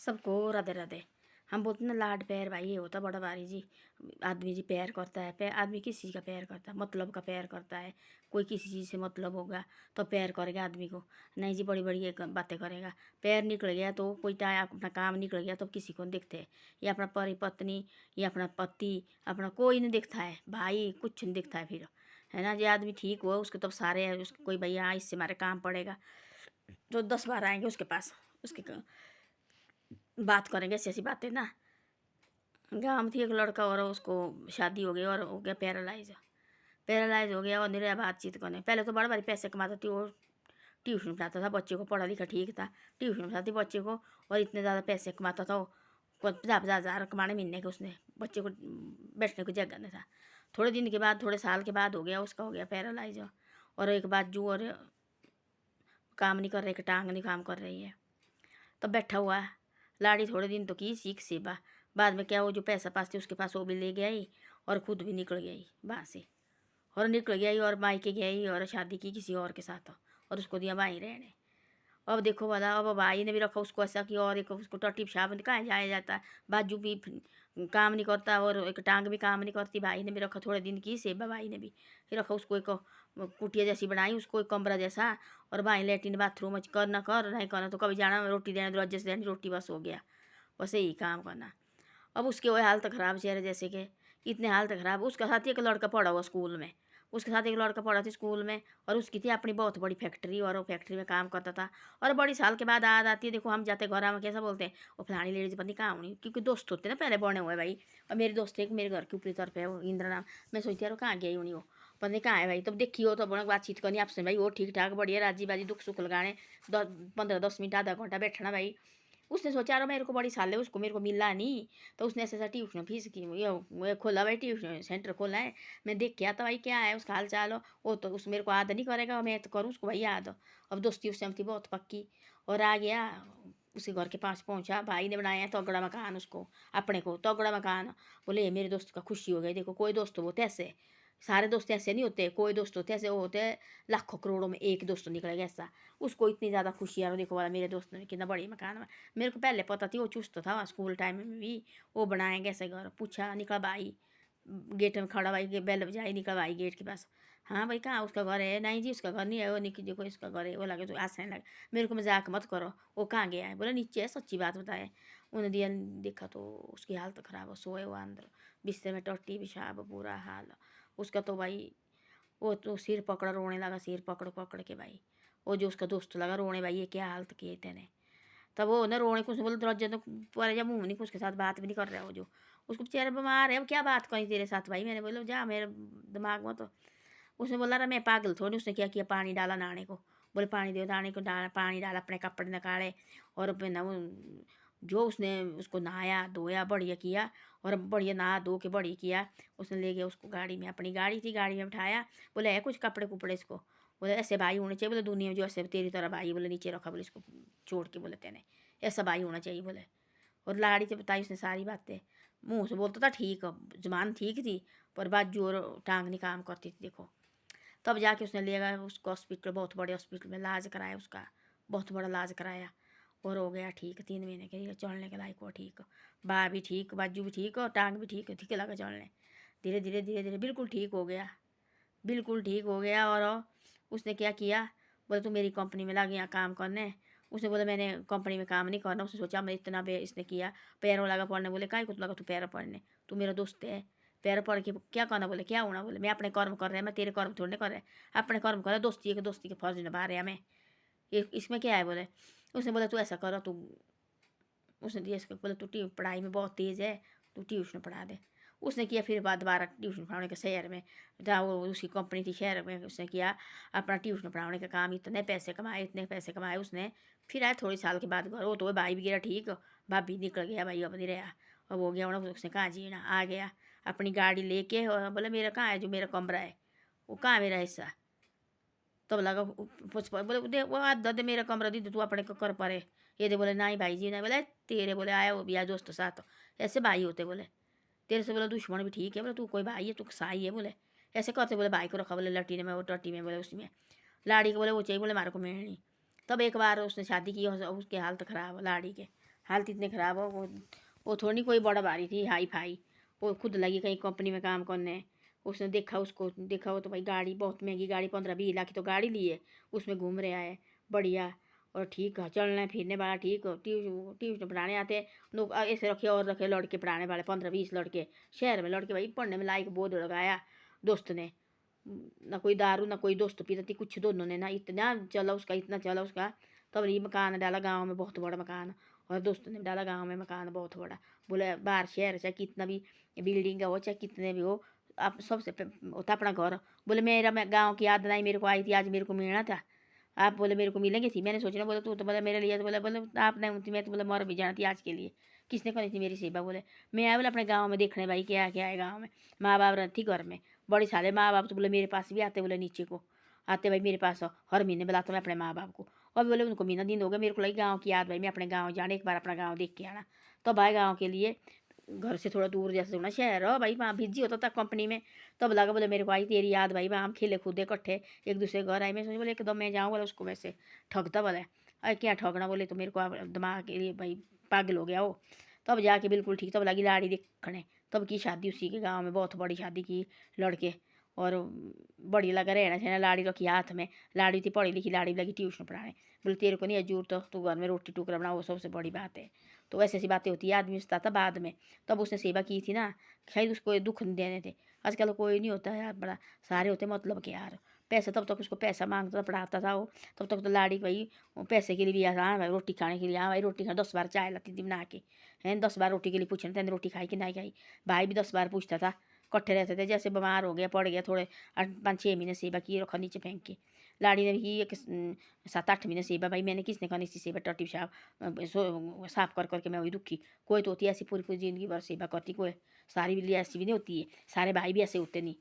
सबको राधे राधे। हम बोलते ना लाड प्यार भाई ये होता बड़ा भारी जी। आदमी जी प्यार करता है, प्यार आदमी किस चीज़ का प्यार करता है, मतलब का प्यार करता है। कोई किसी चीज़ से मतलब होगा तो प्यार करेगा आदमी को, नहीं जी बड़ी बड़ी एक बातें करेगा। प्यार निकल गया तो कोई टाइम अपना काम निकल गया तो किसी को नहीं दिखते है। या अपना पति पत्नी या अपना पति अपना कोई नहीं दिखता है, भाई कुछ नहीं दिखता है फिर, है ना जी। आदमी ठीक हुआ उसके तब सारे है उसके, कोई भैया इससे हमारे काम पड़ेगा तो 10 बार आएंगे उसके पास, उसके बात करेंगे ऐसी ऐसी बातें ना। गाँव में थी एक लड़का और उसको शादी हो गई और हो गया पैरालाइज। पैरालाइज हो गया और निरया बातचीत करने। पहले तो बड़ा भारी पैसे कमाता थी और ट्यूशन पढ़ाता था बच्चे को, पढ़ा लिखा ठीक था, ट्यूशन पढ़ाती बच्चे को और इतने ज़्यादा पैसे कमाता था वो। 50,000 कमाने महीने के उसने, बच्चे को बैठने को जगह नहीं था। थोड़े दिन के बाद, थोड़े साल के बाद हो गया उसका, हो गया पैरालाइज। और एक बाजू और काम नहीं कर रही, एक टांग नहीं काम कर रही है, तो बैठा हुआ है। लाड़ी थोड़े दिन तो की सीख सेवा, बाद में क्या वो जो पैसा पास थे उसके पास वो भी ले गई और खुद भी निकल गई वहाँ से, और निकल गई और मायके गई और शादी की किसी और के साथ और उसको दिया वहीं रहने। अब देखो वाला, अब भाई ने भी रखा उसको ऐसा कि और एक उसको टट्टी पेशाब कहाँ जाया जाता है, बाजू भी काम नहीं करता और एक टांग भी काम नहीं करती। भाई ने भी रखा थोड़े दिन की सेवा, भाई ने भी रखा उसको एक कुटिया जैसी बनाई, उसको एक कमरा जैसा, और भाई लेटिन बाथरूम कर ना कर, नहीं करना तो कभी जाना रोटी देने दरवाजे से देनी रोटी, बस हो गया, बस यही काम करना। अब उसके वही हालत ख़राब चेहरे जैसे कि इतने हालत ख़राब। उसका साथ एक लड़का पढ़ा हुआ स्कूल में, उसके साथ एक लड़का पढ़ा था स्कूल में, और उसकी थी अपनी बहुत बड़ी फैक्ट्री और वो फैक्ट्री में काम करता था। और बड़ी साल के बाद याद आती है, देखो हम जाते घर में कैसा बोलते हैं वो फलानी लेडीज पत्नी कहाँ होनी, क्योंकि दोस्त होते ना पहले बने हुए भाई। और मेरी दोस्त एक मेरे घर की ऊपरी तरफ है वो इंद्र नाम, मैं सोचती यार वो कहाँ गई होनी, वो पता नहीं कहाँ है भाई। तब देखी हो तो बड़ा बातचीत करनी आपसे भाई, वो ठीक ठाक बढ़िया राजी बाजी दुख सुख लगाने 15-10 मिनट आधा घंटा बैठना भाई। उसने सोचा यार मेरे को बड़ी साल है उसको मेरे को मिला नहीं, तो उसने ऐसे ऐसा ट्यूशन फीस की ये खोला भाई, ट्यूशन सेंटर खोला है। मैं देख के आता भाई क्या है उसका हाल चाल हो, वो तो उस मेरे को याद नहीं करेगा, मैं तो करूँ उसको भाई याद। अब दोस्ती उससे हम थी बहुत पक्की। और आ गया उसी घर के पास पहुंचा, भाई ने बनाया तगड़ा मकान उसको, अपने को तगड़ा मकान। बोले ये मेरे दोस्त का खुशी हो गई। देखो कोई दोस्त वो ऐसे, सारे दोस्त ऐसे नहीं होते, कोई दोस्त होते ऐसे, वो होते लाखों करोड़ों में एक दोस्त निकलेगा ऐसा। उसको इतनी ज़्यादा खुशी है, देखो वाला मेरे दोस्त ने कितना बड़ी मकान में। मेरे को पहले पता थी वो चुस्त था, स्कूल टाइम में भी वो बनाएंगे ऐसे घर। पूछा, निकला भाई गेट में खड़ा, भाई बेल बजाई, निकला भाई गेट के पास। हाँ भाई कहाँ उसका घर है, नहीं जी उसका घर नहीं है, वो निकी देखो इसका घर है। वो लगे तो आसने लगे, मेरे को मजाक मत करो, वो कहाँ गया है, बोला नीचे है, सच्ची बात बताए। उन्हें दिया, देखा तो उसकी हालत ख़राब हो, सोए हुआ अंदर बिस्तर में, टट्टी पेशाब बुरा हाल उसका। तो भाई वो तो सिर पकड़ा रोने लगा, सिर पकड़ पकड़ के भाई। वो जो उसका दोस्त लगा रोने, भाई ये क्या हालत किए तेने। तब वो ना रोने कुछ बोले दरवाजे तो पर जब मुँह नहीं, उसके साथ बात भी नहीं कर रहा वो जो, उसको बेचारा बीमार है, अब क्या बात करी तेरे साथ भाई। मैंने बोला जा मेरे दिमाग में तो। उसने बोला अरे मैं पागल थोड़ी, उसने क्या किया, पानी डाला नहाने को, बोले पानी दो, नहाने को डाला, पानी डाला, अपने कपड़े निकाले और फिर ना वो जो उसने उसको नहाया धोया बढ़िया किया, और बढ़िया नहा धो के बढ़िया किया। उसने ले गया उसको गाड़ी में, अपनी गाड़ी थी, गाड़ी में बिठाया। बोले है कुछ कपड़े कुपड़े इसको, बोले ऐसे भाई होने चाहिए, बोले दुनिया में जो ऐसे तेरी तरह भाई, बोले नीचे रखा, बोले इसको छोड़ के, बोले तेने ऐसा भाई होना चाहिए बोले। और लाड़ी से बताई उसने सारी बातें, मुँह से बोलता था ठीक, जुबान ठीक थी पर बाजू और टांग नहीं काम करती थी देखो। तब जाके उसने ले गया उसको हॉस्पिटल, बहुत बड़े हॉस्पिटल में इलाज कराया उसका, बहुत बड़ा इलाज कराया और हो गया ठीक। 3 महीने के लिए चलने के लायक हुआ ठीक, बा भी ठीक, बाजू भी ठीक और टांग भी ठीक, ठीक लगा चलने। धीरे धीरे धीरे धीरे बिल्कुल ठीक हो गया, बिल्कुल ठीक हो गया। और उसने क्या किया, बोले तू मेरी कंपनी में लग यहाँ काम करने। उसने बोला मैंने कंपनी में काम नहीं करना। उसने सोचा मैं इतना इसने किया, पैरों लगा पढ़ने। बोले काय को लगा तू पैरों पढ़ने, तू मेरा दोस्त है, पैर पढ़ के क्या करना, बोले क्या होना, बोले मैं अपने कर्म कर रहा है, मैं तेरे कर्म थोड़े कर रहे, अपने कर्म कर रहा, दोस्ती के फर्ज निभा रहे हमें, ये इसमें क्या है बोले। उसने बोला तू ऐसा करो तू, उसने दिया इसको, बोले तू पढ़ाई में बहुत तेज़ है, तू ट्यूशन पढ़ा दे। उसने किया फिर बाद दोबारा ट्यूशन पढ़ाने का शहर में, जहाँ वो उसकी कंपनी थी शहर में, उसने किया अपना ट्यूशन पढ़ाने का काम। इतने पैसे कमाए, इतने पैसे कमाए उसने। फिर आए थोड़े साल के बाद घर, वो तो भाई भी गिरा ठीक, भाभी निकल गया भाई, अब नहीं रहा, अब हो गया उन्हें, उसने कहाँ जीना। आ गया अपनी गाड़ी लेके और बोला मेरा कहाँ है जो मेरा कमरा है, वो कहाँ है मेरा हिस्सा। तब लगा बोले दे वो आधा दे मेरा कमरा दी, तू अपने को कर परे। ये दे, बोले नहीं भाई जी नहीं, बोले तेरे, बोले आया वो भी आ दोस्त साथ, ऐसे भाई होते बोले, तेरे से बोला दुश्मन भी ठीक है, बोले तू कोई भाई है, तू साई है, बोले ऐसे करते। बोले भाई को रखा, बोले लट्टी में, वो टट्टी में, बोले उसमें लाड़ी को बोले वो चाहिए, बोले मारे को मिलनी। तब एक बार उसने शादी की और उसकी हालत ख़राब लाड़ी के, हालत इतने ख़राब हो। वो थोड़ी कोई बड़ा भारी थी हाई फाई, वो खुद लगी कहीं कंपनी में काम करने। उसने देखा, उसको देखा वो तो भाई गाड़ी बहुत महंगी गाड़ी 15-20 लाख की तो गाड़ी ली है, उसमें घूम रहा है बढ़िया और ठीक है, चलने फिरने वाला ठीक। ट्यूशन पढ़ाने आते लोग ऐसे रखे और रखे लड़के पढ़ाने वाले 15-20 लड़के शहर में, लड़के भाई पढ़ने में लायक बोझ लगाया दोस्त ने। ना कोई दारू ना कोई दोस्त पीता थी कुछ, दोनों ने ना इतना चला उसका, इतना चला उसका। तब ये मकान डाला गांव में, बहुत बड़ा मकान, और दोस्तों ने डाला गांव में मकान बहुत बड़ा। बोले बाहर शहर चाहे कितना भी बिल्डिंग का हो चाहे कितने भी हो, आप सबसे होता अपना घर। बोले मेरा मैं गाँव की याद नहीं मेरे को आई थी, आज मेरे को मिलना था। आप बोले मेरे को मिलेंगे थी, मैंने सोचा बोले तू तो बोले मेरे लिए, तो बोले बोले आप नहीं होती मैं तो बोले मर भी जाना थी आज के लिए। किसने करी थी मेरी सेवा? बोले मैं आया बोले अपने गाँव में देखने भाई क्या क्या है गाँव में। माँ बाप रहती घर में बड़ी साले माँ बाप, तो बोले मेरे पास भी आते, बोले नीचे को आते भाई मेरे पास हर महीने बुलाता मैं अपने माँ बाप को। और बोले उनको महीना दिन हो गया, मेरे को लगी गाँव की याद भाई मैं अपने गाँव जाने, एक बार अपना गाँव देख के आना। तो भाई गाँव के लिए घर से थोड़ा दूर जैसे थोड़ा शहर हो भाई, वहाँ बिजी होता था कंपनी में। तब लगा बोले मेरे को आई तेरी याद भाई, वहाँ हम खेले कूदे इकट्ठे एक दूसरे घर आए। मैं सोच बोले एकदम मैं जाऊँ बोले उसको वैसे ठगता बोले, अरे क्या ठगना बोले, तो मेरे को दिमाग के लिए भाई पागल हो गया वो। तब जाके बिल्कुल ठीक, तब लगी लाड़ी देखने। तब की शादी उसी के गाँव में, बहुत बड़ी शादी की लड़के, और बड़ी लगा रहना चाहिए लाड़ी रखी हाथ में। लाड़ी थी पढ़ी लिखी, लाड़ी लगी ट्यूशन पढ़ाने। बोले तेरे को नहीं है जरूरत, तो तू घर में रोटी टुकड़ा बना, वो सबसे बड़ी बात है। तो वैसे ऐसी बातें होती है, आदमी सोचता था बाद में। तब उसने सेवा की थी ना, शायद उसको दुख नहीं देने थे। आजकल कोई नहीं होता है यार, बड़ा सारे होते मतलब के यार पैसा। तब तक उसको पैसा मांगता था, पढ़ाता था वो। तब तक तो लाड़ी भाई पैसे के लिए भी हाँ भाई रोटी खाने के लिए, हाँ भाई रोटी खा, 10 बार चाय लाती थी बना के है, 10 बार रोटी के लिए पूछना तेने रोटी खाई कि नहीं खाई। भाई भी 10 बार पूछता था। इकट्ठे रहते थे, जैसे बीमार हो गया पड़ गया थोड़े 5-6 महीने सेवा की, रखा नीचे फेंक के। लाड़ी ने भी की एक 7-8 महीने सेवा भाई, मैंने किसने करनी सी सेवा, टट्टी साफ कर करके मैं वही दुखी। कोई तो होती है ऐसी पूरी पूरी जिंदगी भर सेवा करती, कोई सारी भी ऐसी भी नहीं होती है, सारे भाई भी ऐसे होते नहीं।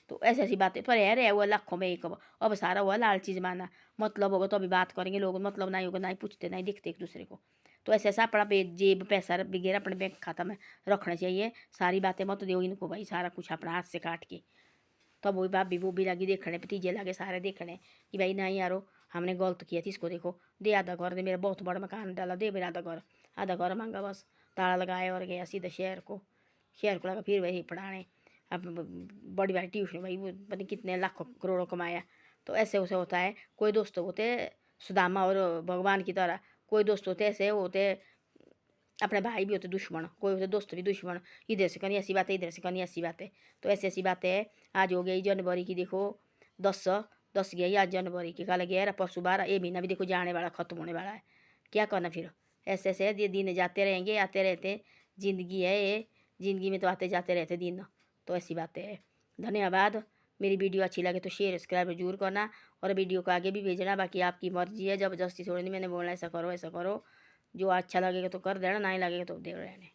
तो ऐसी ऐसी बातें पर यार है वो लाखों में एक। अब सारा हुआ लालची जमाना, मतलब होगा तो अभी बात करेंगे लोग, मतलब नहीं होगा नहीं पूछते नहीं दिखते एक दूसरे को। तो ऐसे ऐसा अपना जेब पैसा वगैरह अपने बैंक खाता में रखना चाहिए। सारी बातें मत दो इनको भाई, सारा कुछ अपना हाथ से काट के। तब वही भाभी वो भी लगी देखने, भतीजे लगे सारे देखने कि भाई नहीं यारो हमने गलत किया थी, इसको देखो दे आधा घर, दे मेरा बहुत बड़ा मकान डाला, दे मेरा आधा घर मांगा बस, ताला लगाया और गया सीधा शहर को लगा फिर वही पढ़ाने। अब बड़ी भाई ट्यूशन भाई वो पता नहीं कितने लाखों करोड़ों कमाया। तो ऐसे वैसे होता है, कोई दोस्त होते सुदामा और भगवान की तरह, कोई दोस्त होते ऐसे होते अपने भाई भी होते दुश्मन, कोई होते दोस्त भी दुश्मन। इधर से कहीं ऐसी बात है, इधर से कहीं ऐसी बात है। तो ऐसी ऐसी बातें है। आज हो गई जनवरी की देखो 10 गई आज जनवरी की, कल 11 परसों 12, ये महीना भी देखो जाने वाला खत्म होने वाला है। क्या करना फिर, ऐसे ऐसे ये दिन जाते रहेंगे आते रहते, ज़िंदगी है ये, ज़िंदगी में तो आते जाते रहते दिन। तो ऐसी बातें है। धन्यवाद। मेरी वीडियो अच्छी लगे तो शेयर सब्सक्राइब जरूर करना, और वीडियो को आगे भी भेजना। बाकी आपकी मर्जी है, ज़बरदस्ती थोड़ी नहीं मैंने बोलना ऐसा करो ऐसा करो। जो अच्छा लगेगा तो कर देना, नहीं लगेगा तो दे रहने।